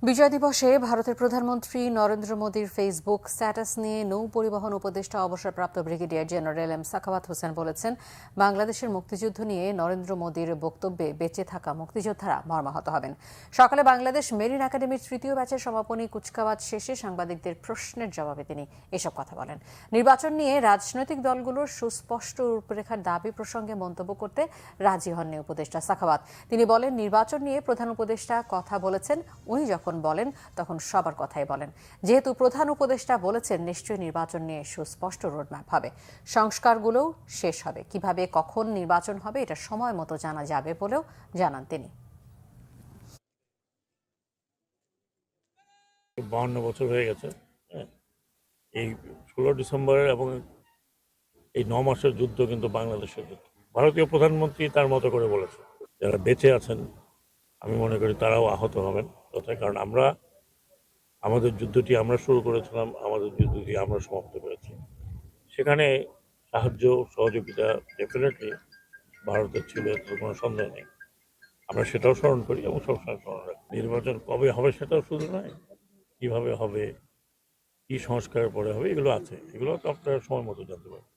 বিজয় দিবসে ভারতের প্রধানমন্ত্রী নরেন্দ্র মোদীর ফেসবুক স্ট্যাটাস নিয়ে নৌ পরিবহন উপদেষ্টা অবসরপ্রাপ্ত brigadier general M Sakhawat Hossain বলেছেন, বাংলাদেশের মুক্তিযুদ্ধ নিয়ে নরেন্দ্র মোদীর বক্তব্যে বেঁচে থাকা মুক্তিযোদ্ধারা মর্মাহত হবেন। সকালে বাংলাদেশ মেরিন একাডেমির তৃতীয় ব্যাচের সমাপনী কুচকাওয়াজ শেষে সাংবাদিকদের প্রশ্নের জবাবে তিনি এসব কথা বলেন। নির্বাচন নিয়ে রাজনৈতিক দলগুলোর সুস্পষ্ট রূপরেখার দাবি প্রসঙ্গে মন্তব্য করতে রাজি হননি উপদেষ্টা সাখাওয়াত। তিনি বলেন, নির্বাচন নিয়ে প্রধান উপদেষ্টা কথা বলেছেন, উনি যখন বলেন তখন সবার কথাই বলেন। যেহেতু প্রধান উপদেষ্টা বলেছেন, নিশ্চয়ই নির্বাচন নিয়ে সুস্পষ্ট রোডম্যাপ হবে, সংস্কারগুলোও শেষ হবে। কিভাবে কখন নির্বাচন হবে এটা সময় মতো জানা যাবে বলেও জানান তিনি। 52 বছর হয়ে গেছে। এই 16 ডিসেম্বরের এবং এই 9 মাসের যুদ্ধ কিন্তু বাংলাদেশের যুদ্ধ। ভারতীয় প্রধানমন্ত্রী তার মতো করে বলেছে, যারা বেঁচে আছেন আমি মনে করি তারাও আহত হবেন কথায়, কারণ আমাদের যুদ্ধটি আমরা শুরু করেছিলাম, আমাদের যুদ্ধটি আমরা সমাপ্ত করেছি। সেখানে সাহায্য সহযোগিতা ডেফিনেটলি ভারতের ছিল, এতে কোনো সন্দেহ নেই। আমরা সেটাও স্মরণ করি এবং সবসময় স্মরণ রাখি। নির্বাচন কবে হবে সেটাও শুধু নয়, কিভাবে হবে, কি সংস্কারের পরে হবে, এগুলো আছে, এগুলো তো আপনারা সময় মতো জানতে পারবেন।